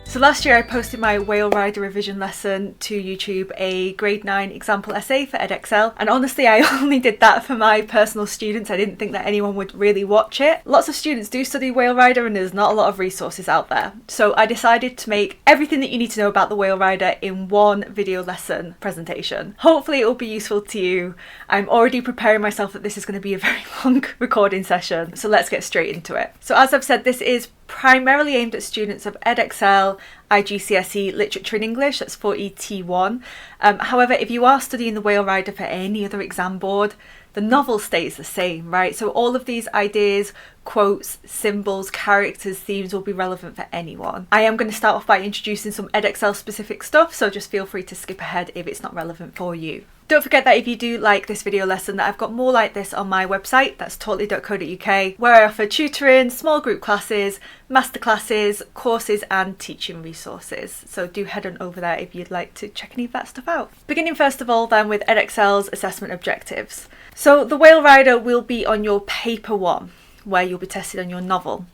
So last year I posted my whale rider revision lesson to YouTube, a grade 9 example essay for Edexcel, and honestly I only did that for my personal students. I didn't think that anyone would really watch it. Lots of students do study whale rider and there's not a lot of resources out there. So I decided to make everything that you need to know about the whale rider in one video lesson presentation. Hopefully it will be useful to you. I'm already preparing myself that this is going to be a very long recording session, so let's get straight into it. So as I've said, this is primarily aimed at students of Edexcel, IGCSE, Literature and English, that's 4ET1. However, if you are studying the whale rider for any other exam board, the novel stays the same, right? So all of these ideas, quotes, symbols, characters, themes will be relevant for anyone. I am going to start off by introducing some Edexcel specific stuff, so just feel free to skip ahead if it's not relevant for you. Don't forget that if you do like this video lesson, that I've got more like this on my website, that's totally.co.uk, where I offer tutoring, small group classes, masterclasses, courses and teaching resources. So do head on over there if you'd like to check any of that stuff out. Beginning first of all then with Edexcel's assessment objectives. So the whale rider will be on your paper 1, where you'll be tested on your novel.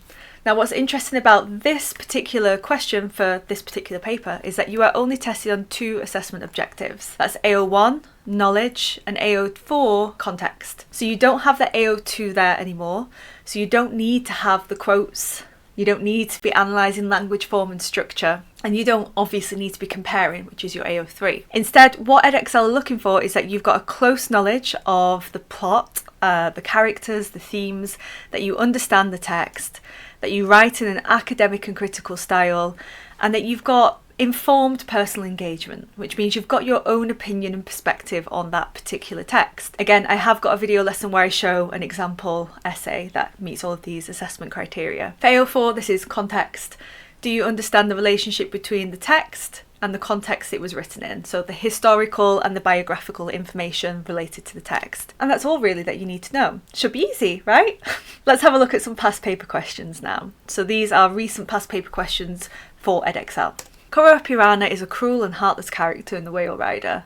Now what's interesting about this particular question for this particular paper is that you are only tested on 2 assessment objectives. That's AO1, knowledge, and AO4, context. So you don't have the AO2 there anymore, so you don't need to have the quotes, you don't need to be analysing language, form and structure, and you don't obviously need to be comparing, which is your AO3. Instead, what Edexcel are looking for is that you've got a close knowledge of the plot, the characters, the themes, that you understand the text, that you write in an academic and critical style, and that you've got informed personal engagement, which means you've got your own opinion and perspective on that particular text. Again, I have got a video lesson where I show an example essay that meets all of these assessment criteria. For AO4, this is context. Do you understand the relationship between the text and the context it was written in? So the historical and the biographical information related to the text. And that's all really that you need to know. Should be easy, right? Let's have a look at some past paper questions now. So these are recent past paper questions for Edexcel. Koro Pirana is a cruel and heartless character in the whale rider.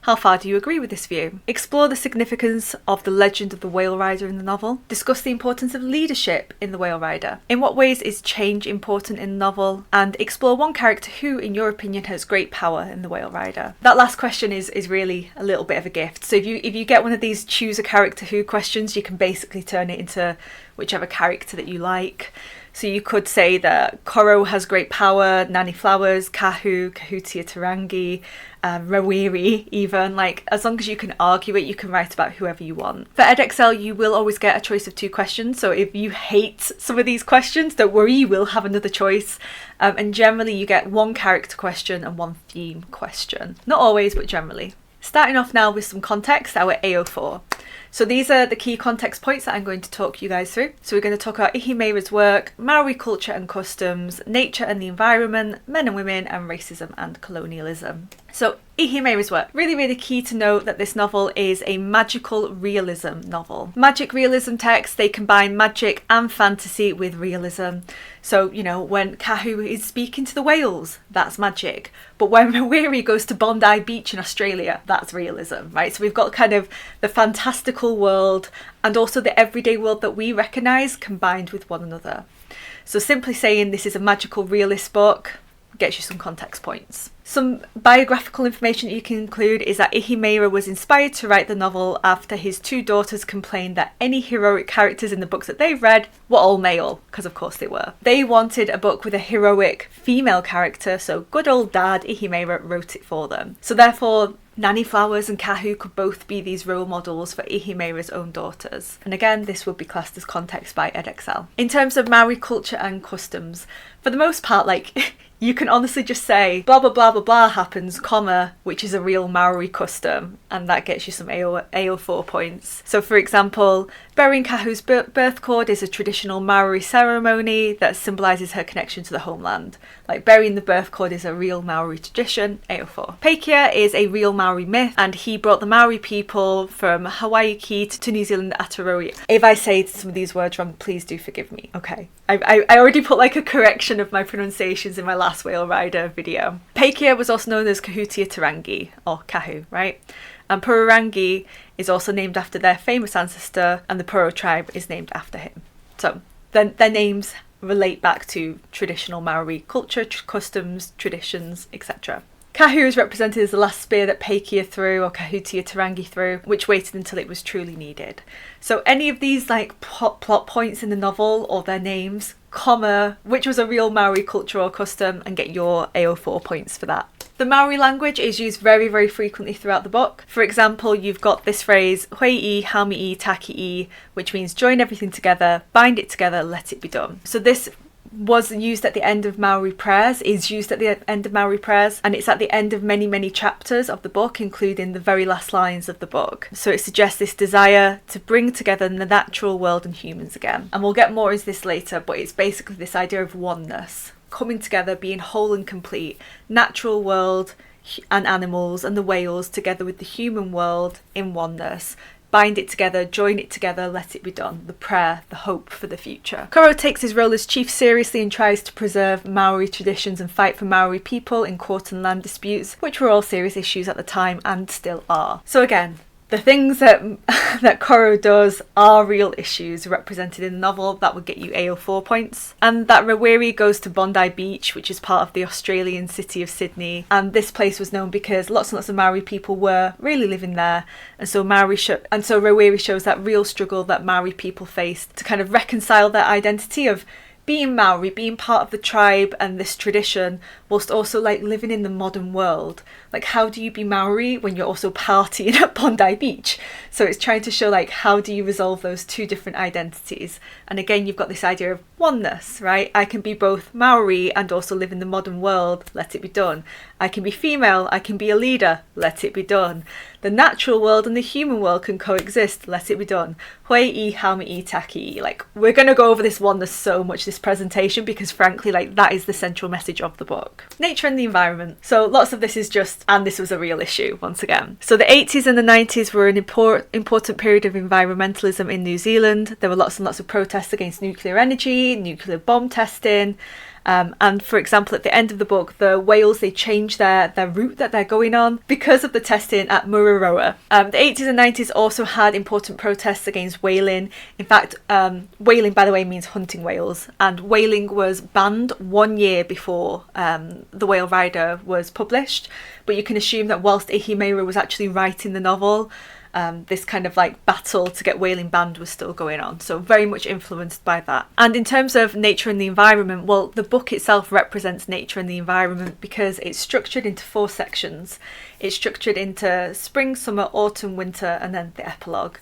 How far do you agree with this view? Explore the significance of the legend of the whale rider in the novel. Discuss the importance of leadership in the whale rider. In what ways is change important in the novel? And explore one character who, in your opinion, has great power in the whale rider. That last question is really a little bit of a gift. So if you get one of these choose a character who questions, you can basically turn it into whichever character that you like. So you could say that Koro has great power, Nanny Flowers, Kahu, Kahutia Tarangi, Rawiri even, like as long as you can argue it, you can write about whoever you want. For Edexcel, you will always get a choice of 2 questions. So if you hate some of these questions, don't worry, you will have another choice. And generally you get 1 character question and 1 theme question. Not always, but generally. Starting off now with some context, our AO4. So these are the key context points that I'm going to talk you guys through. So we're going to talk about Ihimeira's work, Maori culture and customs, nature and the environment, men and women, and racism and colonialism. So Ihimeira's work. Really key to note that this novel is a magical realism novel. Magic realism texts, they combine magic and fantasy with realism. So, you know, when Kahu is speaking to the whales, that's magic. But when Rawiri goes to Bondi Beach in Australia, that's realism, right? So we've got kind of the fantastical world and also the everyday world that we recognise combined with one another. So simply saying this is a magical realist book gets you some context points. Some biographical information that you can include is that Ihimeira was inspired to write the novel after his 2 daughters complained that any heroic characters in the books that they read were all male, because of course they were. They wanted a book with a heroic female character, so good old dad Ihimeira wrote it for them. So therefore Nanny Flowers and Kahu could both be these role models for Ihimeira's own daughters. And again, this would be classed as context by Edexcel. In terms of Maori culture and customs, for the most part, like you can honestly just say blah blah blah blah blah happens, comma, which is a real Maori custom, and that gets you some AO4 points. So for example, burying Kahu's birth cord is a traditional Maori ceremony that symbolises her connection to the homeland. Like burying the birth cord is a real Maori tradition, AO4. Pakeha is a real Maori myth, and he brought the Maori people from Hawaii to New Zealand Atarohi. If I say some of these words wrong, please do forgive me. Okay, I already put like a correction of my pronunciations in my last whale rider video. Pakeha was also known as Kahutia Tarangi, or Kahu, right? And Pururangi is also named after their famous ancestor, and the Puro tribe is named after him. So their names relate back to traditional Maori culture, customs, traditions, etc. Kahu is represented as the last spear that Peikia threw, or Kahutia Tarangi threw, which waited until it was truly needed. So any of these like plot points in the novel or their names, comma, which was a real Maori culture or custom, and get your AO4 points for that. The Maori language is used very, very frequently throughout the book. For example, you've got this phrase, Hoi-i, Haumi-i, Taki-i, which means join everything together, bind it together, let it be done. So this was used at the end of Maori prayers, is used at the end of Maori prayers, and it's at the end of many, many chapters of the book, including the very last lines of the book. So it suggests this desire to bring together the natural world and humans again. And we'll get more into this later, but it's basically this idea of oneness, coming together, being whole and complete, natural world and animals and the whales together with the human world in oneness. Bind it together, join it together, let it be done. The prayer, the hope for the future. Koro takes his role as chief seriously and tries to preserve Maori traditions and fight for Maori people in court and land disputes, which were all serious issues at the time and still are. So again, the things that Koro does are real issues represented in the novel. That would get you AO4 points. And that Rawiri goes to Bondi Beach, which is part of the Australian city of Sydney. And this place was known because lots and lots of Maori people were really living there. And so Rawiri shows that real struggle that Maori people faced to kind of reconcile their identity of being Maori, being part of the tribe and this tradition, whilst also like living in the modern world. Like, how do you be Maori when you're also partying at Bondi Beach? So it's trying to show like, how do you resolve those two different identities? And again, you've got this idea of oneness, right? I can be both Maori and also live in the modern world, let it be done. I can be female, I can be a leader, let it be done. The natural world and the human world can coexist, let it be done. Hoi-i, Haumi-i, Taki-i. Like, we're going to go over this oneness so much this presentation because frankly, like, that is the central message of the book. Nature and the environment. So lots of this is just, and this was a real issue once again. So the 80s and the 90s were an important period of environmentalism in New Zealand. There were lots and lots of protests against nuclear energy, nuclear bomb testing. And for example, at the end of the book, the whales, they change their route that they're going on because of the testing at Mururoa. The 80s and 90s also had important protests against whaling. In fact, whaling, by the way, means hunting whales. And whaling was banned 1 year before The Whale Rider was published. But you can assume that whilst Ihimeiru was actually writing the novel, this kind of like battle to get whaling banned was still going on, so very much influenced by that. And in terms of nature and the environment, well, the book itself represents nature and the environment because it's structured into 4 sections. It's structured into spring, summer, autumn, winter, and then the epilogue,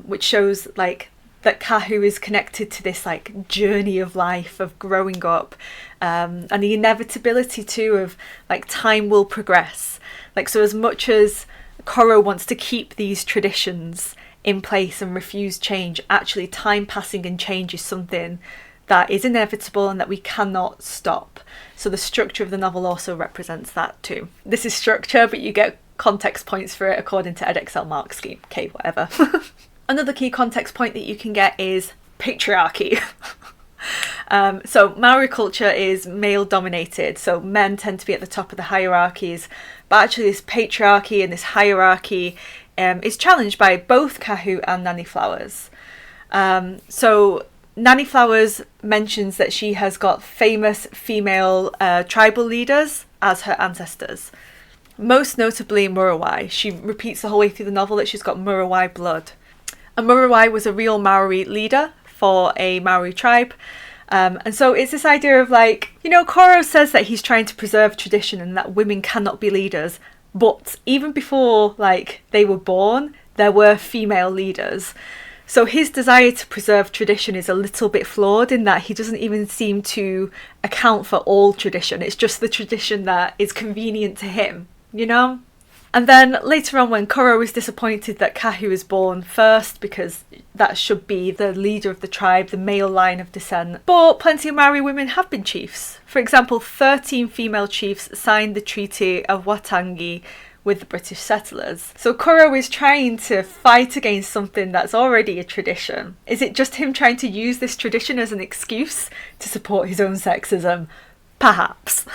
which shows like that Kahu is connected to this like journey of life, of growing up, and the inevitability too of like time will progress. Like, so as much as Koro wants to keep these traditions in place and refuse change, actually time passing and change is something that is inevitable and that we cannot stop. So the structure of the novel also represents that too. This is structure, but you get context points for it according to Edexcel mark scheme. Okay, whatever. Another key context point that you can get is patriarchy. So Maori culture is male dominated, so men tend to be at the top of the hierarchies, but actually this patriarchy and this hierarchy is challenged by both Kahu and Nanny Flowers. So Nanny Flowers mentions that she has got famous female tribal leaders as her ancestors, most notably Murawai. She repeats the whole way through the novel that she's got Murawai blood. And Murawai was a real Maori leader for a Maori tribe. And so it's this idea of like, you know, Koro says that he's trying to preserve tradition and that women cannot be leaders. But even before like they were born, there were female leaders. So his desire to preserve tradition is a little bit flawed in that he doesn't even seem to account for all tradition. It's just the tradition that is convenient to him, you know? And then later on, when Koro is disappointed that Kahu is born first, because that should be the leader of the tribe, the male line of descent. But plenty of Maori women have been chiefs. For example, 13 female chiefs signed the Treaty of Waitangi with the British settlers. So Koro is trying to fight against something that's already a tradition. Is it just him trying to use this tradition as an excuse to support his own sexism? Perhaps.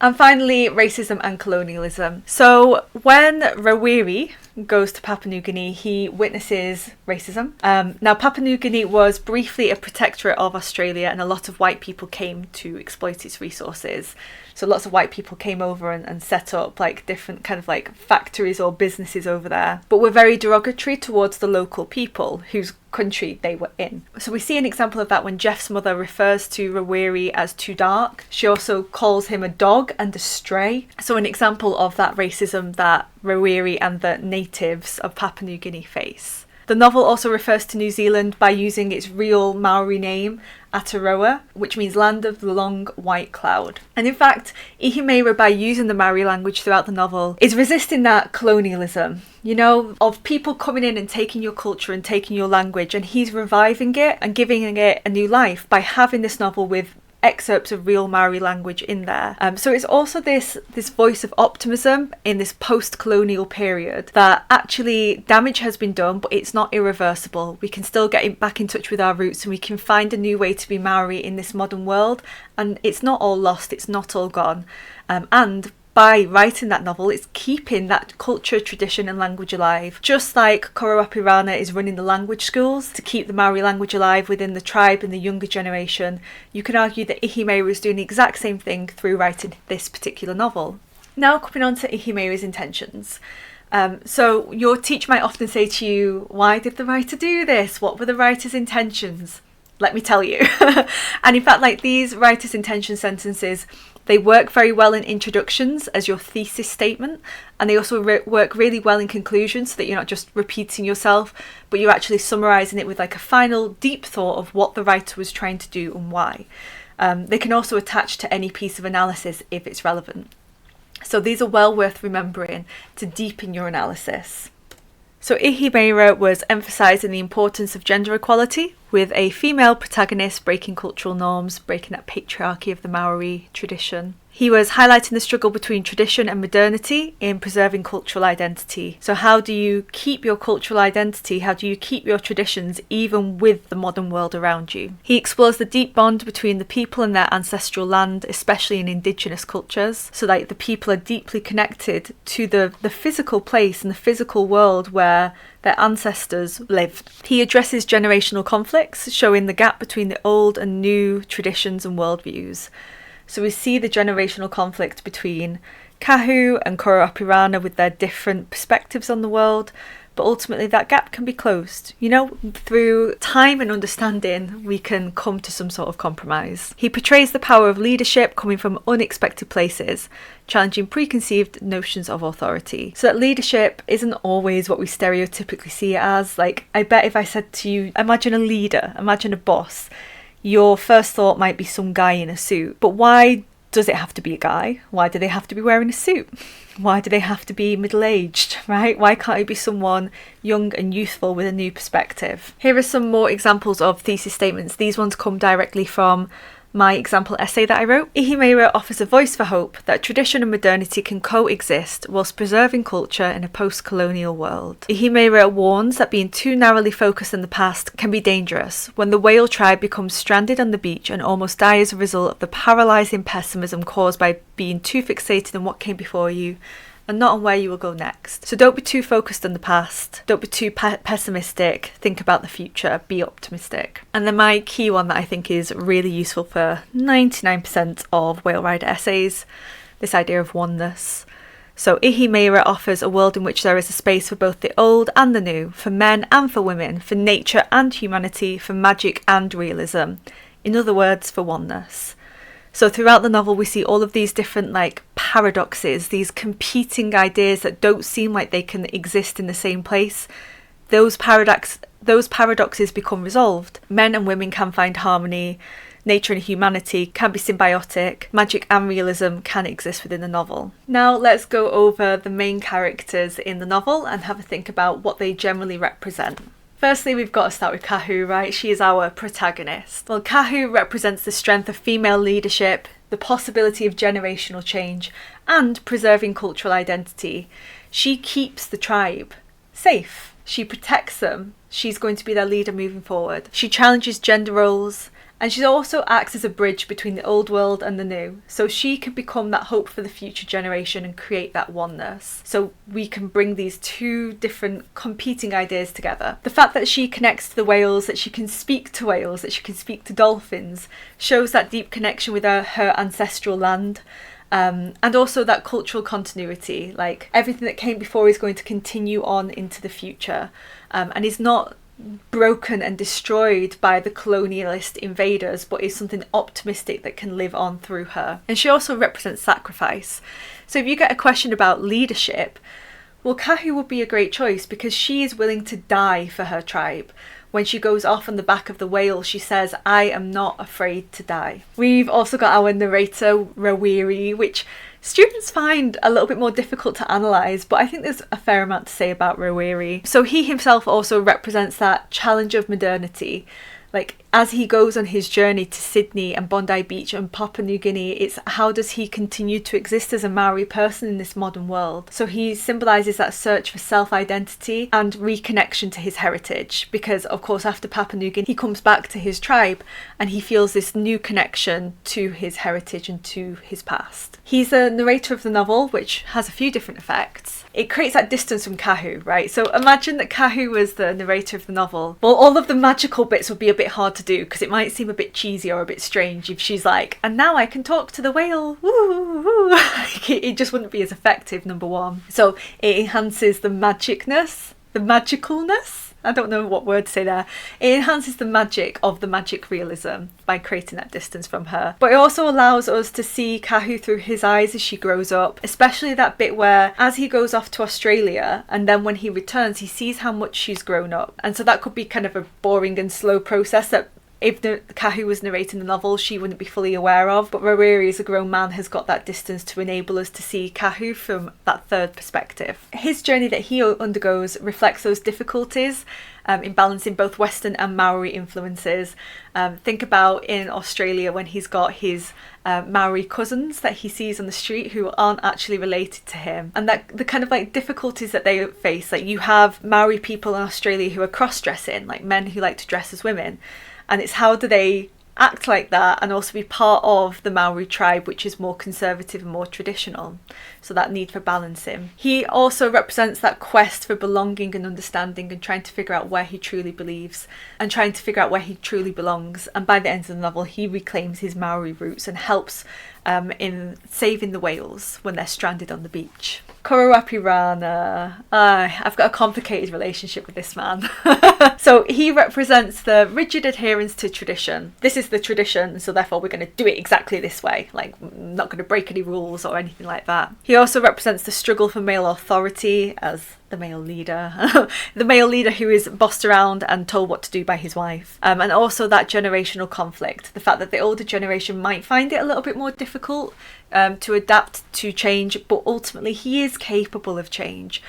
And finally, racism and colonialism. So when Rawiri, goes to Papua New Guinea, he witnesses racism. Now, Papua New Guinea was briefly a protectorate of Australia, and a lot of white people came to exploit its resources. So lots of white people came over and set up like different kind of like factories or businesses over there, but were very derogatory towards the local people whose country they were in. So we see an example of that when Jeff's mother refers to Rawiri as too dark. She also calls him a dog and a stray. So an example of that racism that Rawiri and the natives of Papua New Guinea face. The novel also refers to New Zealand by using its real Maori name, Aotearoa, which means land of the long white cloud. And in fact, Ihimera, by using the Maori language throughout the novel, is resisting that colonialism, you know, of people coming in and taking your culture and taking your language, and he's reviving it and giving it a new life by having this novel with excerpts of real Maori language in there. So it's also this voice of optimism in this post-colonial period that actually damage has been done, but it's not irreversible. We can still get back in touch with our roots, and we can find a new way to be Maori in this modern world, and it's not all lost, it's not all gone. And by writing that novel, it's keeping that culture, tradition and language alive. Just like Koroapirana is running the language schools to keep the Maori language alive within the tribe and the younger generation, you can argue that Ihimera is doing the exact same thing through writing this particular novel. Now coming on to Ihimera's intentions. So your teacher might often say to you, why did the writer do this? What were the writer's intentions? Let me tell you. And in fact, like these writer's intention sentences, they work very well in introductions as your thesis statement, and they also work really well in conclusions so that you're not just repeating yourself, but you're actually summarising it with like a final deep thought of what the writer was trying to do and why. They can also attach to any piece of analysis if it's relevant. So these are well worth remembering to deepen your analysis. So Ihimera was emphasising the importance of gender equality, with a female protagonist breaking cultural norms, breaking that patriarchy of the Maori tradition. He was highlighting the struggle between tradition and modernity in preserving cultural identity. So how do you keep your cultural identity? How do you keep your traditions even with the modern world around you? He explores the deep bond between the people and their ancestral land, especially in indigenous cultures. So like the people are deeply connected to the physical place and the physical world where their ancestors lived. He addresses generational conflicts, showing the gap between the old and new traditions and worldviews. So we see the generational conflict between Kahu and Koroapirana with their different perspectives on the world, but ultimately that gap can be closed. You know, through time and understanding, we can come to some sort of compromise. He portrays the power of leadership coming from unexpected places, challenging preconceived notions of authority. So that leadership isn't always what we stereotypically see it as. Like, I bet if I said to you, imagine a leader, imagine a boss, your first thought might be some guy in a suit. But why does it have to be a guy? Why do they have to be wearing a suit? Why do they have to be middle-aged, right? Why can't it be someone young and youthful with a new perspective? Here are some more examples of thesis statements. These ones come directly from my example essay that I wrote. Ihimera offers a voice for hope that tradition and modernity can coexist whilst preserving culture in a post-colonial world. Ihimera warns that being too narrowly focused on the past can be dangerous when the whale tribe becomes stranded on the beach and almost die as a result of the paralysing pessimism caused by being too fixated on what came before you and not on where you will go next. So don't be too focused on the past, don't be too pessimistic, think about the future, be optimistic. And then my key one that I think is really useful for 99% of Whale Rider essays, this idea of oneness. So Ihimera offers a world in which there is a space for both the old and the new, for men and for women, for nature and humanity, for magic and realism. In other words, for oneness. So throughout the novel, we see all of these different like paradoxes, these competing ideas that don't seem like they can exist in the same place. Those paradoxes become resolved. Men and women can find harmony. Nature and humanity can be symbiotic. Magic and realism can exist within the novel. Now let's go over the main characters in the novel and have a think about what they generally represent. Firstly, we've got to start with Kahu, right? She is our protagonist. Well, Kahu represents the strength of female leadership, the possibility of generational change, and preserving cultural identity. She keeps the tribe safe. She protects them. She's going to be their leader moving forward. She challenges gender roles And she also acts as a bridge between the old world and the new. So she can become that hope for the future generation and create that oneness. So we can bring these two different competing ideas together. The fact that she connects to the whales, that she can speak to whales, that she can speak to dolphins, shows that deep connection with her ancestral land. And also that cultural continuity, like everything that came before is going to continue on into the future, and is not broken and destroyed by the colonialist invaders, but is something optimistic that can live on through her. And she also represents sacrifice. So if you get a question about leadership, well, Kahu would be a great choice because she is willing to die for her tribe. When she goes off on the back of the whale, she says, "I am not afraid to die." We've also got our narrator, Rawiri, which students find a little bit more difficult to analyse, but I think there's a fair amount to say about Rawiri. So he himself also represents that challenge of modernity. Like, as he goes on his journey to Sydney and Bondi Beach and Papua New Guinea, it's how does he continue to exist as a Maori person in this modern world? So he symbolises that search for self-identity and reconnection to his heritage, because of course after Papua New Guinea he comes back to his tribe and he feels this new connection to his heritage and to his past. He's a narrator of the novel, which has a few different effects. It creates that distance from Kahu, right? So imagine that Kahu was the narrator of the novel. Well, all of the magical bits would be a bit hard to do because it might seem a bit cheesy or a bit strange if she's like, "And now I can talk to the whale." Woo, woo. It just wouldn't be as effective, number one. So it enhances the magicalness. I don't know what word to say there. It enhances the magic of the magic realism by creating that distance from her. But it also allows us to see Kahu through his eyes as she grows up, especially that bit where as he goes off to Australia and then when he returns he sees how much she's grown up. And so that could be kind of a boring and slow process that if Kahu was narrating the novel, she wouldn't be fully aware of. But Rawiri, as a grown man, has got that distance to enable us to see Kahu from that third perspective. His journey that he undergoes reflects those difficulties in balancing both Western and Maori influences. Think about in Australia when he's got his Maori cousins that he sees on the street who aren't actually related to him, and that the kind of like difficulties that they face. Like, you have Maori people in Australia who are cross-dressing, like men who like to dress as women. And it's how do they act like that and also be part of the Maori tribe, which is more conservative and more traditional. So that need for balancing. He also represents that quest for belonging and understanding and trying to figure out where he truly believes and trying to figure out where he truly belongs. And by the end of the novel, he reclaims his Maori roots and helps in saving the whales when they're stranded on the beach. Korowapi Rana. I've got a complicated relationship with this man. So he represents the rigid adherence to tradition. This is the tradition, so therefore we're going to do it exactly this way. Like, not going to break any rules or anything like that. He also represents the struggle for male authority as the male leader. The male leader who is bossed around and told what to do by his wife. And also that generational conflict. The fact that the older generation might find it a little bit more difficult to adapt to change, but ultimately he is capable of change.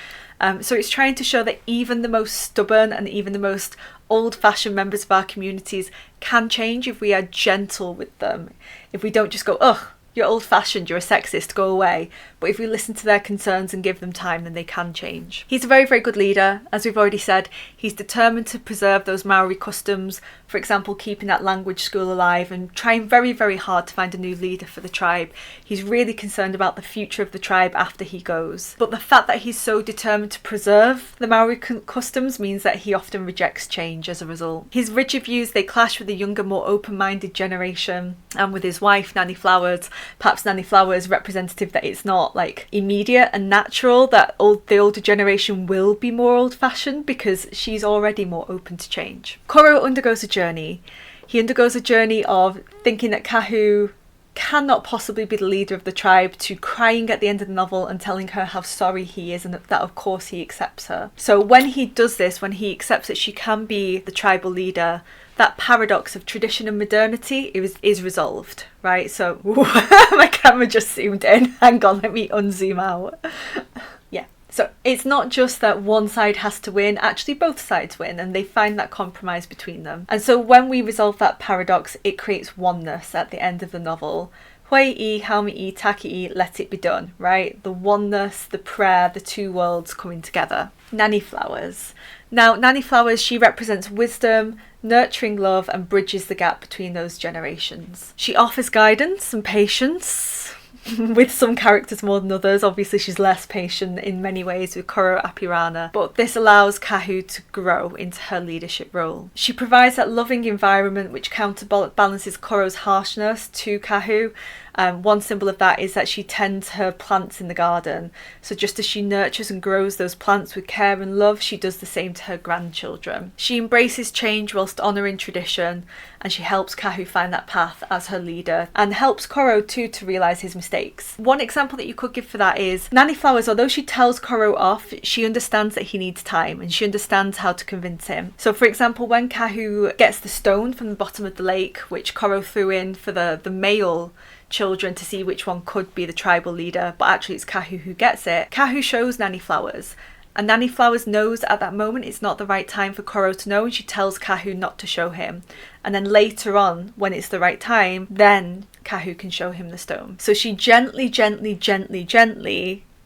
So it's trying to show that even the most stubborn and even the most old-fashioned members of our communities can change if we are gentle with them. If we don't just go, "Ugh, you're old-fashioned, you're a sexist, go away." But if we listen to their concerns and give them time, then they can change. He's a very, very good leader. As we've already said, he's determined to preserve those Maori customs, for example, keeping that language school alive and trying very, very hard to find a new leader for the tribe. He's really concerned about the future of the tribe after he goes. But the fact that he's so determined to preserve the Maori customs means that he often rejects change as a result. His rigid views, they clash with the younger, more open-minded generation and with his wife, Nanny Flowers. Perhaps Nanny Flowers representative that it's not like immediate and natural that the older generation will be more old-fashioned because she's already more open to change. Koro undergoes a journey. He undergoes a journey of thinking that Kahu cannot possibly be the leader of the tribe to crying at the end of the novel and telling her how sorry he is and that of course he accepts her. So when he does this, when he accepts that she can be the tribal leader, that paradox of tradition and modernity is resolved, right? So my camera just zoomed in. Hang on, let me unzoom out. Yeah. So it's not just that one side has to win, actually both sides win, and they find that compromise between them. And so when we resolve that paradox, it creates oneness at the end of the novel. Hui-i, haumi-i, taki-i, let it be done, right? The oneness, the prayer, the two worlds coming together. Nanny Flowers. Now, Nanny Flowers, she represents wisdom, nurturing love, and bridges the gap between those generations. She offers guidance and patience, with some characters more than others. Obviously she's less patient in many ways with Koro Apirana, but this allows Kahu to grow into her leadership role. She provides that loving environment which counterbalances Koro's harshness to Kahu. One symbol of that is that she tends her plants in the garden. So just as she nurtures and grows those plants with care and love, she does the same to her grandchildren. She embraces change whilst honouring tradition, and she helps Kahu find that path as her leader, and helps Koro too to realise his mistakes. One example that you could give for that is Nanny Flowers, although she tells Koro off, she understands that he needs time and she understands how to convince him. So for example, when Kahu gets the stone from the bottom of the lake, which Koro threw in for the male children to see which one could be the tribal leader, but actually it's Kahu who gets it. Kahu shows Nanny Flowers, and Nanny Flowers knows at that moment it's not the right time for Koro to know, and she tells Kahu not to show him. And then later on, when it's the right time, then Kahu can show him the stone. So she gently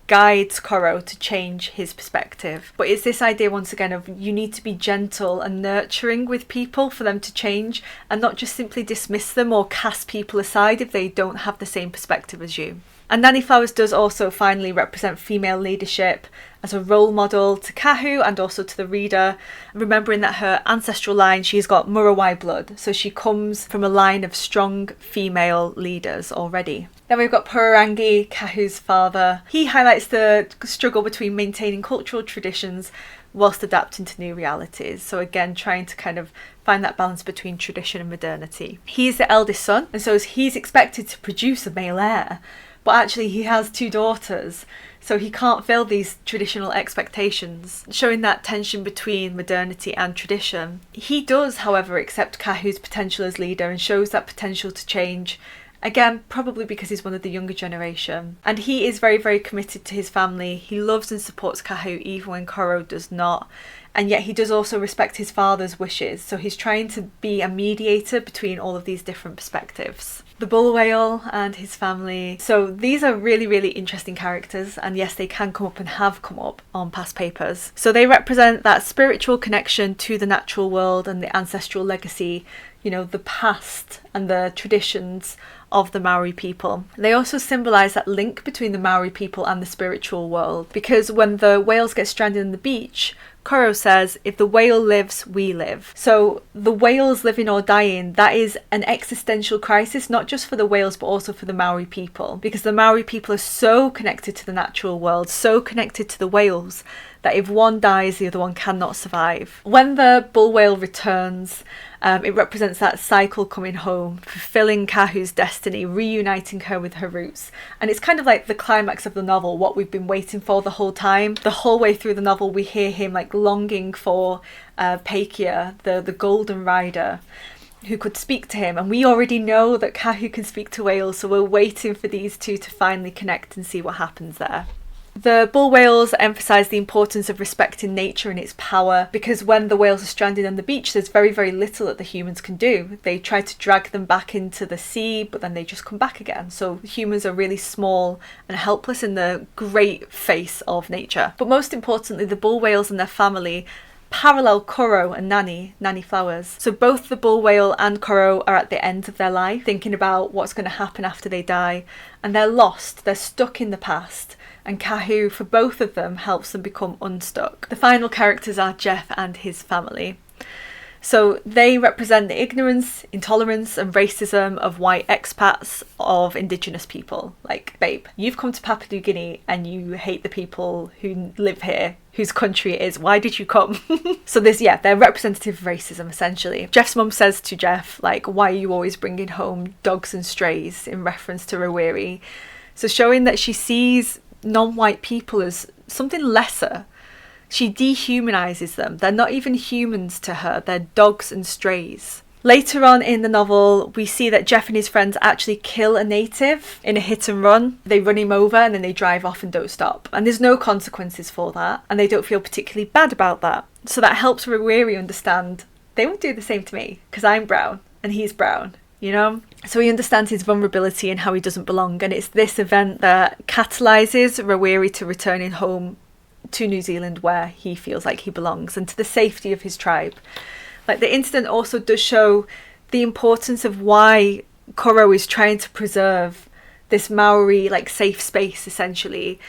guides Koro to change his perspective. But it's this idea once again of you need to be gentle and nurturing with people for them to change, and not just simply dismiss them or cast people aside if they don't have the same perspective as you. And Nanny Flowers does also finally represent female leadership as a role model to Kahu and also to the reader, remembering that her ancestral line, she's got Murawai blood, so she comes from a line of strong female leaders already. Then we've got Purangi, Kahu's father. He highlights the struggle between maintaining cultural traditions whilst adapting to new realities. So again, trying to kind of find that balance between tradition and modernity. He's the eldest son, and so he's expected to produce a male heir, but actually he has 2 daughters, so he can't fill these traditional expectations, showing that tension between modernity and tradition. He does, however, accept Kahu's potential as leader and shows that potential to change. Again, probably because he's one of the younger generation. And he is very committed to his family. He loves and supports Kahu even when Koro does not. And yet he does also respect his father's wishes. So he's trying to be a mediator between all of these different perspectives. The bull whale and his family. So these are really interesting characters, and yes, they can come up and have come up on past papers. So they represent that spiritual connection to the natural world and the ancestral legacy, you know, the past and the traditions of the Maori people. They also symbolise that link between the Maori people and the spiritual world, because when the whales get stranded on the beach, Koro says, if the whale lives, we live. So the whales living or dying, that is an existential crisis, not just for the whales, but also for the Maori people, because the Maori people are so connected to the natural world, so connected to the whales, that if one dies, the other one cannot survive. When the bull whale returns, it represents that cycle coming home, fulfilling Kahu's destiny, reuniting her with her roots. And it's kind of like the climax of the novel, what we've been waiting for the whole time. The whole way through the novel, we hear him like longing for Pakia, the golden rider, who could speak to him. And we already know that Kahu can speak to whales, so we're waiting for these two to finally connect and see what happens there. The bull whales emphasise the importance of respecting nature and its power, because when the whales are stranded on the beach, there's very little that the humans can do. They try to drag them back into the sea, but then they just come back again. So humans are really small and helpless in the great face of nature. But most importantly, the bull whales and their family parallel Koro and Nanny Flowers. So both the bull whale and Koro are at the end of their life, thinking about what's going to happen after they die, and they're lost, they're stuck in the past. And Kahu, for both of them, helps them become unstuck. The final characters are Jeff and his family. So they represent the ignorance, intolerance and racism of white expats of indigenous people. Like, babe, you've come to Papua New Guinea and you hate the people who live here, whose country it is. Why did you come? So they're representative of racism, essentially. Jeff's mum says to Jeff, like, why are you always bringing home dogs and strays, in reference to Rawiri. So showing that she sees non-white people as something lesser. She dehumanises them. They're not even humans to her. They're dogs and strays. Later on in the novel, we see that Jeff and his friends actually kill a native in a hit and run. They run him over and then they drive off and don't stop. And there's no consequences for that. And they don't feel particularly bad about that. So that helps Rawiri understand they won't do the same to me because I'm brown and he's brown. You know? So he understands his vulnerability and how he doesn't belong, and it's this event that catalyses Rawiri to returning home to New Zealand where he feels like he belongs and to the safety of his tribe. Like, the incident also does show the importance of why Koro is trying to preserve this Maori like safe space, essentially,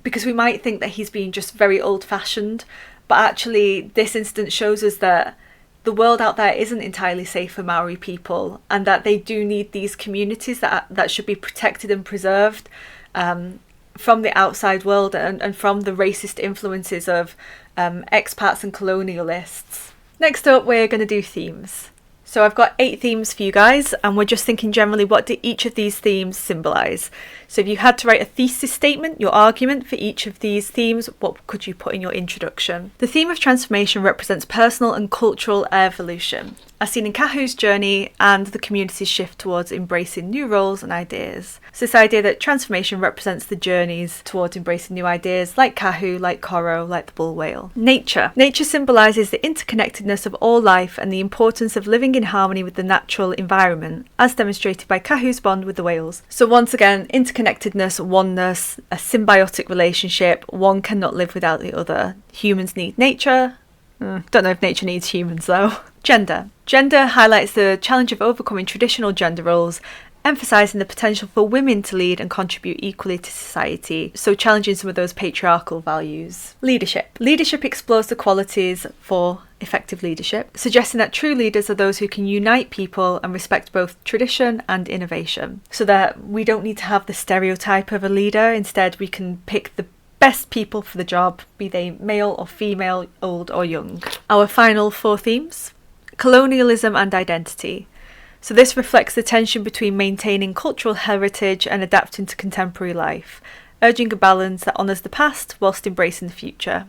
because we might think that he's being just very old-fashioned, but actually this incident shows us that the world out there isn't entirely safe for Maori people, and that they do need these communities that should be protected and preserved from the outside world and from the racist influences of expats and colonialists. Next up, we're going to do themes. So I've got 8 themes for you guys, and we're just thinking generally, what do each of these themes symbolise? So if you had to write a thesis statement, your argument for each of these themes, what could you put in your introduction? The theme of transformation represents personal and cultural evolution, as seen in Kahu's journey and the community's shift towards embracing new roles and ideas. So this idea that transformation represents the journeys towards embracing new ideas, like Kahu, like Koro, like the bull whale. Nature. Nature symbolises the interconnectedness of all life and the importance of living in harmony with the natural environment, as demonstrated by Kahu's bond with the whales. So once again, interconnectedness, oneness, a symbiotic relationship. One cannot live without the other. Humans need nature. Don't know if nature needs humans though. Gender. Gender highlights the challenge of overcoming traditional gender roles, emphasising the potential for women to lead and contribute equally to society, so challenging some of those patriarchal values. Leadership. Leadership explores the qualities for effective leadership, suggesting that true leaders are those who can unite people and respect both tradition and innovation, so that we don't need to have the stereotype of a leader. Instead, we can pick the best people for the job, be they male or female, old or young. Our final 4 themes. Colonialism and identity. So this reflects the tension between maintaining cultural heritage and adapting to contemporary life, urging a balance that honours the past whilst embracing the future.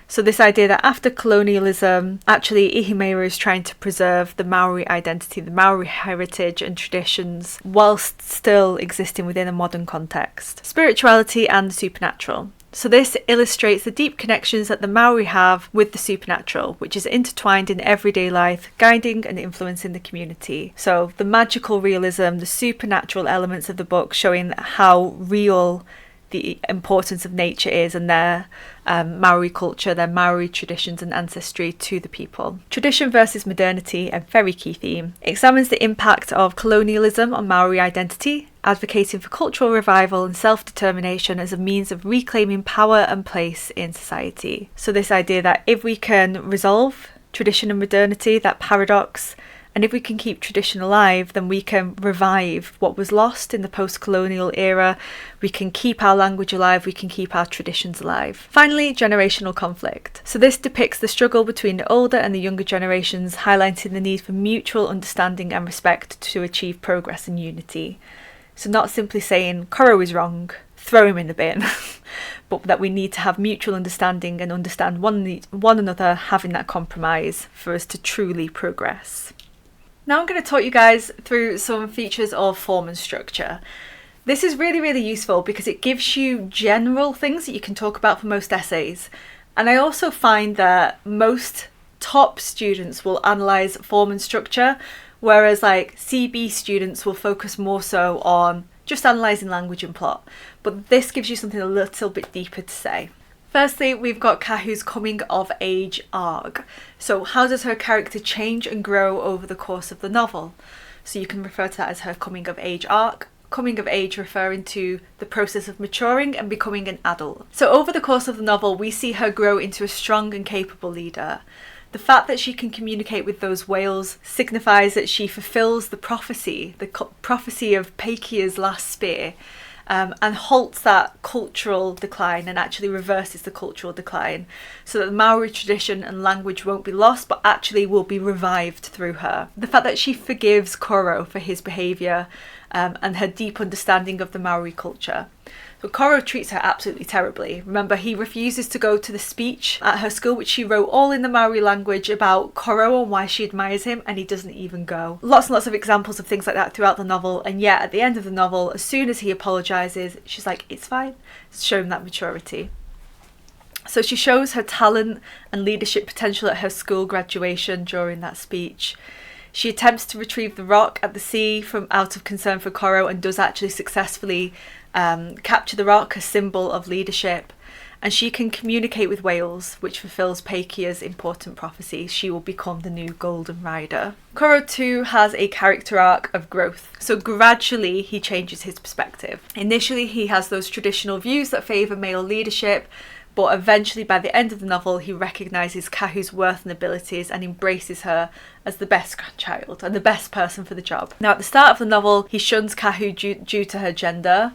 So this idea that after colonialism, actually Ihimera is trying to preserve the Maori identity, the Maori heritage and traditions, whilst still existing within a modern context. Spirituality and the supernatural. So this illustrates the deep connections that the Maori have with the supernatural, which is intertwined in everyday life, guiding and influencing the community. So the magical realism, the supernatural elements of the book showing how real the importance of nature is and their Maori culture, their Maori traditions and ancestry to the people. Tradition versus modernity, a very key theme, examines the impact of colonialism on Maori identity, advocating for cultural revival and self-determination as a means of reclaiming power and place in society. So this idea that if we can resolve tradition and modernity, that paradox, and if we can keep tradition alive, then we can revive what was lost in the post-colonial era. We can keep our language alive, we can keep our traditions alive. Finally, generational conflict. So this depicts the struggle between the older and the younger generations, highlighting the need for mutual understanding and respect to achieve progress and unity. So not simply saying Koro is wrong, throw him in the bin, but that we need to have mutual understanding and understand one another, having that compromise for us to truly progress. Now I'm going to talk you guys through some features of form and structure. This is really, really useful because it gives you general things that you can talk about for most essays. And I also find that most top students will analyse form and structure, whereas like CB students will focus more so on just analysing language and plot. But this gives you something a little bit deeper to say. Firstly, we've got Kahu's coming of age arc. So how does her character change and grow over the course of the novel? So you can refer to that as her coming of age arc. Coming of age referring to the process of maturing and becoming an adult. So over the course of the novel, we see her grow into a strong and capable leader. The fact that she can communicate with those whales signifies that she fulfills the prophecy of Peikia's last spear, and halts that cultural decline and actually reverses the cultural decline, so that the Maori tradition and language won't be lost but actually will be revived through her. The fact that she forgives Koro for his behaviour and her deep understanding of the Maori culture. So Koro treats her absolutely terribly. Remember, he refuses to go to the speech at her school, which she wrote all in the Maori language about Koro and why she admires him, and he doesn't even go. Lots and lots of examples of things like that throughout the novel, and yet at the end of the novel, as soon as he apologises, she's like, it's fine. It's showing that maturity. So she shows her talent and leadership potential at her school graduation during that speech. She attempts to retrieve the rock at the sea from out of concern for Koro, and does actually successfully capture the rock, a symbol of leadership. and she can communicate with whales, which fulfills Pakia's important prophecy. She will become the new Golden Rider. Koro too has a character arc of growth. So gradually he changes his perspective. Initially he has those traditional views that favour male leadership, but eventually by the end of the novel he recognises Kahu's worth and abilities and embraces her as the best grandchild and the best person for the job. Now at the start of the novel he shuns Kahu due to her gender.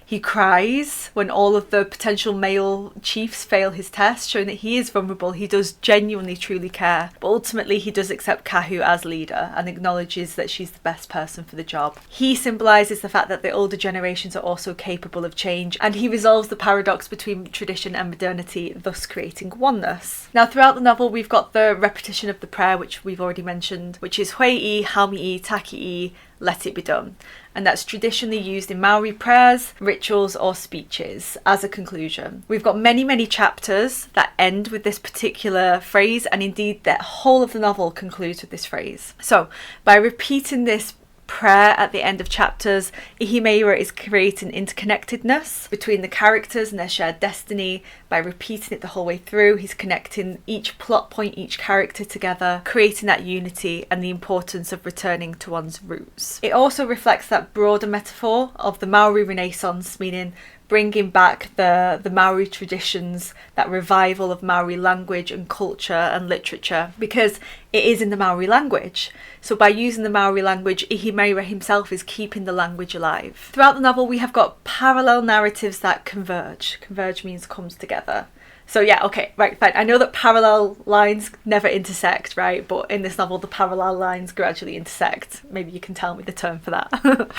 He cries when all of the potential male chiefs fail his test, showing that he is vulnerable. He does genuinely, truly care. But ultimately, he does accept Kahu as leader and acknowledges that she's the best person for the job. He symbolises the fact that the older generations are also capable of change, and he resolves the paradox between tradition and modernity, thus creating oneness. Now, throughout the novel, we've got the repetition of the prayer, which we've already mentioned, which is Hui-i, Haumi-i, Taki-i, let it be done. And that's traditionally used in Maori prayers, rituals or speeches as a conclusion. We've got many chapters that end with this particular phrase, and indeed the whole of the novel concludes with this phrase. So by repeating this prayer at the end of chapters, Ihimeira is creating interconnectedness between the characters and their shared destiny. By repeating it the whole way through, he's connecting each plot point, each character together, creating that unity and the importance of returning to one's roots. It also reflects that broader metaphor of the Maori Renaissance, meaning bringing back the Maori traditions, that revival of Maori language and culture and literature, because it is in the Maori language. So by using the Maori language, Ihimeira himself is keeping the language alive. Throughout the novel, we have got parallel narratives that converge. Converge means comes together. So yeah, okay, right, fine. I know that parallel lines never intersect, right? But in this novel, the parallel lines gradually intersect. Maybe you can tell me the term for that.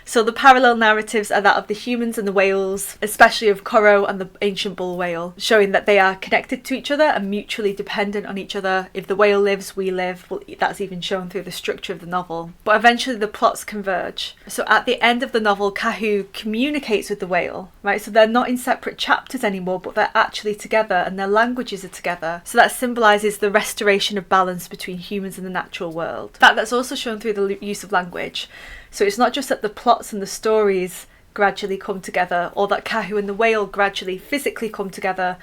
So the parallel narratives are that of the humans and the whales, especially of Koro and the ancient bull whale, showing that they are connected to each other and mutually dependent on each other. If the whale lives, we live. Well, that's even shown through the structure of the novel. But eventually the plots converge. So at the end of the novel, Kahu communicates with the whale, right? So they're not in separate chapters anymore, but they're actually together and their languages are together. So that symbolises the restoration of balance between humans and the natural world. In fact, that's also shown through the use of language. So it's not just that the plots and the stories gradually come together, or that Kahu and the whale gradually physically come together,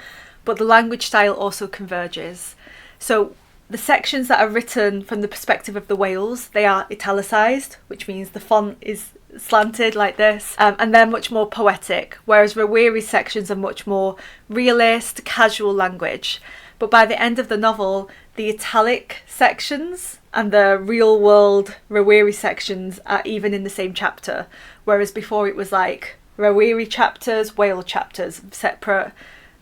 but the language style also converges. So the sections that are written from the perspective of the whales, they are italicised, which means the font is slanted like this, and they're much more poetic, whereas Rawiri's sections are much more realist, casual language. But by the end of the novel, the italic sections and the real world Rawiri sections are even in the same chapter, whereas before it was like Rawiri chapters, whale chapters, separate.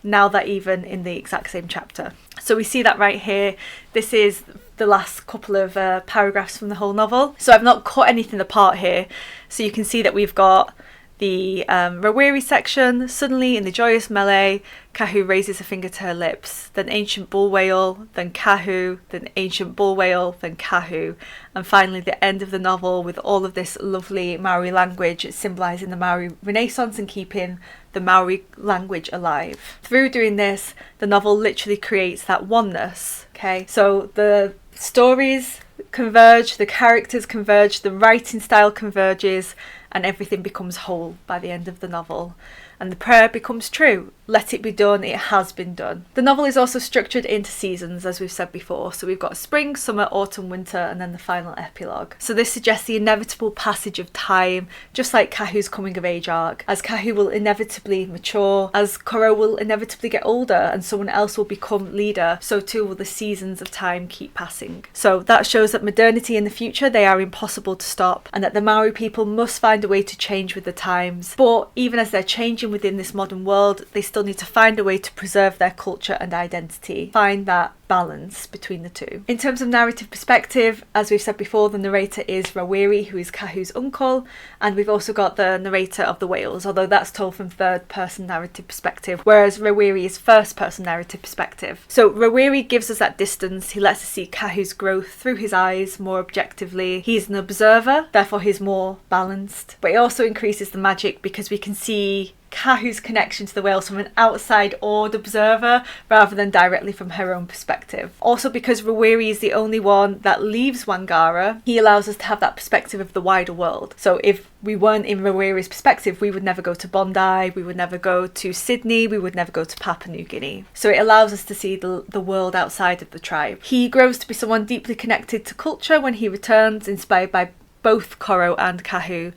Now they're even in the exact same chapter. So we see that right here. This is the last couple of paragraphs from the whole novel. So I've not cut anything apart here. So you can see that we've got the Rawiri section. Suddenly in the joyous melee, Kahu raises a finger to her lips, then ancient bull whale, then Kahu, then ancient bull whale, then Kahu, and finally the end of the novel with all of this lovely Maori language symbolising the Maori Renaissance and keeping the Maori language alive. Through doing this, the novel literally creates that oneness, okay? So the stories converge, the characters converge, the writing style converges, and everything becomes whole by the end of the novel. And the prayer becomes true. Let it be done, it has been done. The novel is also structured into seasons, as we've said before. So we've got spring, summer, autumn, winter, and then the final epilogue. So this suggests the inevitable passage of time, just like Kahu's coming of age arc, as Kahu will inevitably mature, as Koro will inevitably get older and someone else will become leader, so too will the seasons of time keep passing. So that shows that modernity in the future, they are impossible to stop, and that the Maori people must find a way to change with the times. But even as they're changing within this modern world, they still need to find a way to preserve their culture and identity, find that balance between the two. In terms of narrative perspective, as we've said before, the narrator is Rawiri, who is Kahu's uncle, and we've also got the narrator of the whales, although that's told from third person narrative perspective, whereas Rawiri is first person narrative perspective. So Rawiri gives us that distance. He lets us see Kahu's growth through his eyes more objectively. He's an observer, therefore he's more balanced, but it also increases the magic because we can see Kahu's connection to the whales from an outside awed observer rather than directly from her own perspective. Also, because Rawiri is the only one that leaves Wangara, he allows us to have that perspective of the wider world. So if we weren't in Rawiri's perspective, we would never go to Bondi, we would never go to Sydney, we would never go to Papua New Guinea. So it allows us to see the world outside of the tribe. He grows to be someone deeply connected to culture when he returns, inspired by both Koro and Kahu.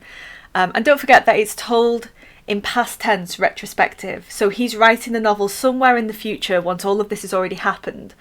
And don't forget that it's told in past tense, retrospective. So he's writing the novel somewhere in the future once all of this has already happened.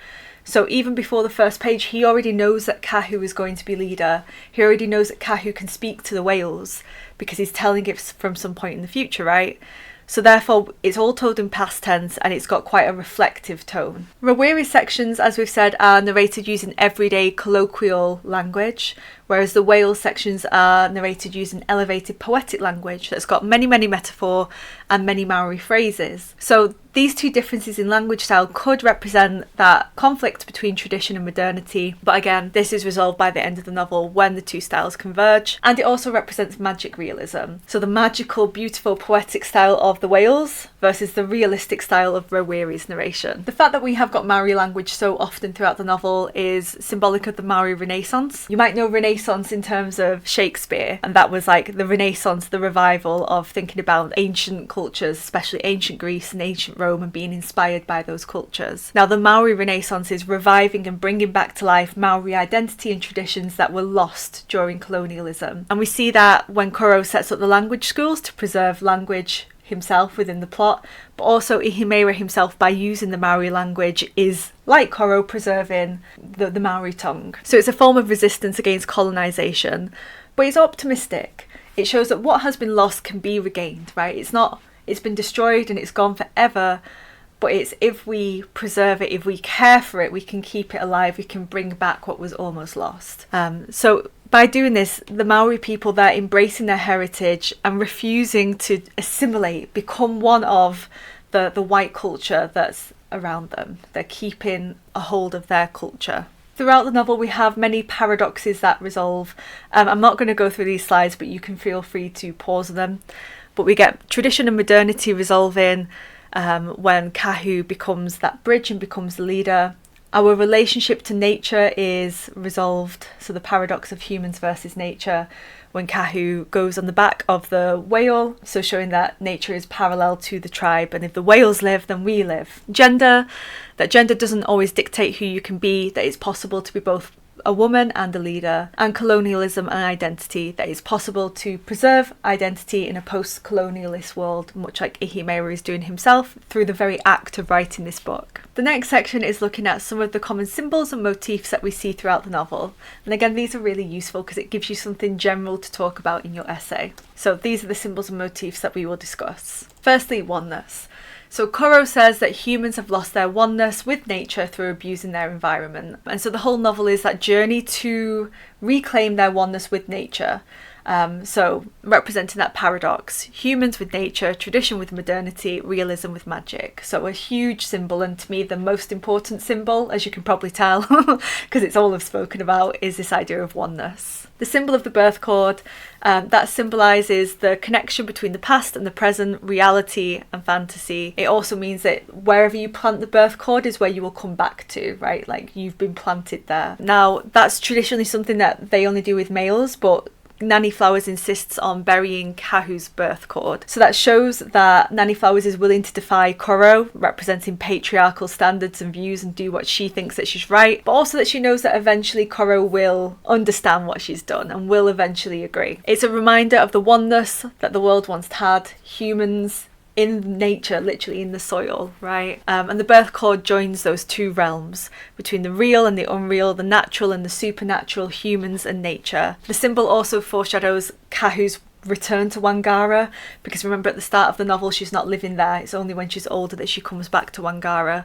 So even before the first page, he already knows that Kahu is going to be leader. He already knows that Kahu can speak to the whales because he's telling it from some point in the future, right? So therefore, it's all told in past tense and it's got quite a reflective tone. Rawiri's sections, as we've said, are narrated using everyday colloquial language, whereas the whale sections are narrated using elevated poetic language that's got many, many metaphor and many Maori phrases. So these two differences in language style could represent that conflict between tradition and modernity, but again, this is resolved by the end of the novel when the two styles converge. And it also represents magic realism, so the magical, beautiful, poetic style of the whales versus the realistic style of Rawiri's narration. The fact that we have got Maori language so often throughout the novel is symbolic of the Maori Renaissance. You might know Renaissance in terms of Shakespeare, and that was like the Renaissance, the revival of thinking about ancient cultures, especially ancient Greece and ancient Rome, and being inspired by those cultures. Now the Maori Renaissance is reviving and bringing back to life Maori identity and traditions that were lost during colonialism. And we see that when Koro sets up the language schools to preserve language himself within the plot, but also Ihimera himself, by using the Maori language, is like Koro preserving the Maori tongue. So it's a form of resistance against colonisation, but it's optimistic. It shows that what has been lost can be regained, right? It's been destroyed and it's gone forever, but it's if we preserve it, if we care for it, we can keep it alive, we can bring back what was almost lost. So by doing this, the Maori people, they're embracing their heritage and refusing to assimilate, become one of the white culture that's around them. They're keeping a hold of their culture. Throughout the novel, we have many paradoxes that resolve. I'm not going to go through these slides, but you can feel free to pause them. But we get tradition and modernity resolving when Kahu becomes that bridge and becomes the leader. Our relationship to nature is resolved, so the paradox of humans versus nature, when Kahu goes on the back of the whale, so showing that nature is parallel to the tribe, and if the whales live, then we live. Gender, that gender doesn't always dictate who you can be, that it's possible to be both a woman and a leader. And colonialism and identity, that it's possible to preserve identity in a post-colonialist world, much like Ihimera is doing himself through the very act of writing this book. The next section is looking at some of the common symbols and motifs that we see throughout the novel. And again, these are really useful because it gives you something general to talk about in your essay. So these are the symbols and motifs that we will discuss. Firstly, oneness. So Koro says that humans have lost their oneness with nature through abusing their environment. And so the whole novel is that journey to reclaim their oneness with nature. So representing that paradox, humans with nature, tradition with modernity, realism with magic. So a huge symbol, and to me the most important symbol, as you can probably tell, because it's all I've spoken about, is this idea of oneness. The symbol of the birth cord, that symbolises the connection between the past and the present, reality and fantasy. It also means that wherever you plant the birth cord is where you will come back to, right? Like you've been planted there. Now that's traditionally something that they only do with males, but Nanny Flowers insists on burying Kahu's birth cord. So that shows that Nanny Flowers is willing to defy Koro, representing patriarchal standards and views, and do what she thinks that she's right, but also that she knows that eventually Koro will understand what she's done and will eventually agree. It's a reminder of the oneness that the world once had, humans in nature, literally in the soil, right? And the birth cord joins those two realms, between the real and the unreal, the natural and the supernatural, humans and nature. The symbol also foreshadows Kahu's return to Wangara, because remember at the start of the novel she's not living there, it's only when she's older that she comes back to Wangara.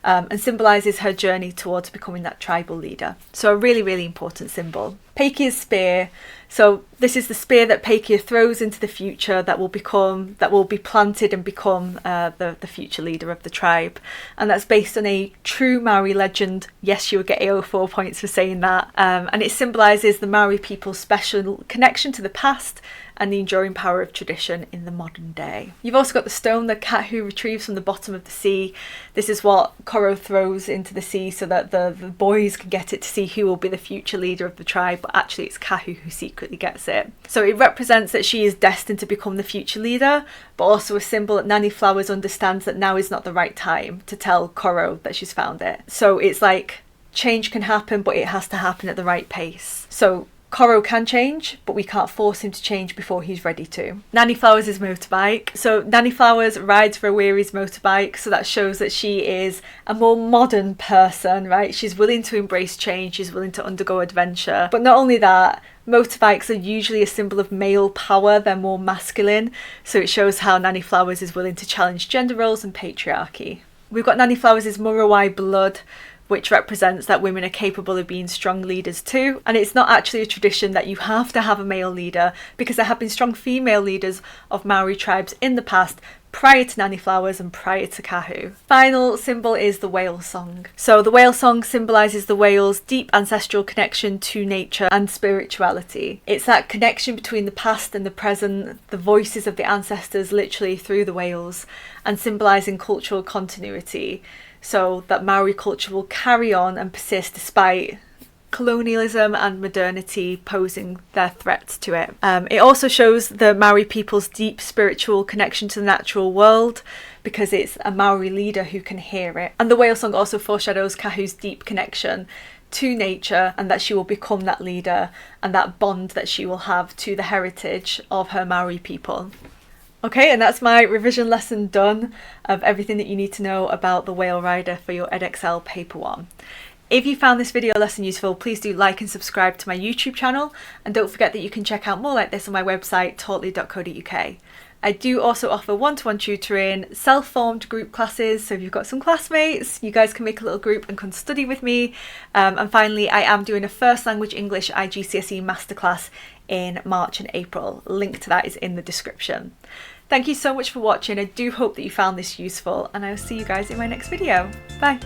and symbolises her journey towards becoming that tribal leader. So a really, really important symbol. Pakia's spear. So this is the spear that Pakia throws into the future that will be planted and become the future leader of the tribe. And that's based on a true Maori legend. Yes, you will get AO4 points for saying that. And it symbolises the Maori people's special connection to the past and the enduring power of tradition in the modern day. You've also got the stone that Kahu retrieves from the bottom of the sea. This is what Koro throws into the sea so that the boys can get it to see who will be the future leader of the tribe, but actually it's Kahu who secretly gets it. So it represents that she is destined to become the future leader, but also a symbol that Nanny Flowers understands that now is not the right time to tell Koro that she's found it. So it's like change can happen, but it has to happen at the right pace. So Koro can change, but we can't force him to change before he's ready to. Nanny Flowers' motorbike. So Nanny Flowers rides Rawiri's motorbike, so that shows that she is a more modern person, right? She's willing to embrace change, she's willing to undergo adventure. But not only that, motorbikes are usually a symbol of male power, they're more masculine, so it shows how Nanny Flowers is willing to challenge gender roles and patriarchy. We've got Nanny Flowers' Murawai blood, which represents that women are capable of being strong leaders too. And it's not actually a tradition that you have to have a male leader, because there have been strong female leaders of Maori tribes in the past prior to Nanny Flowers and prior to Kahu. Final symbol is the whale song. So the whale song symbolises the whale's deep ancestral connection to nature and spirituality. It's that connection between the past and the present, the voices of the ancestors literally through the whales, and symbolising cultural continuity. So that Maori culture will carry on and persist despite colonialism and modernity posing their threats to it. It also shows the Maori people's deep spiritual connection to the natural world, because it's a Maori leader who can hear it. And the whale song also foreshadows Kahu's deep connection to nature, and that she will become that leader and that bond that she will have to the heritage of her Maori people. Okay, and that's my revision lesson done of everything that you need to know about the Whale Rider for your Edexcel Paper 1. If you found this video lesson useful, please do like and subscribe to my YouTube channel, and don't forget that you can check out more like this on my website, taughtly.co.uk. I do also offer one-to-one tutoring, self-formed group classes, so if you've got some classmates, you guys can make a little group and come study with me. And finally, I am doing a first language English IGCSE masterclass in March and April. Link to that is in the description. Thank you so much for watching. I do hope that you found this useful, and I'll see you guys in my next video. Bye!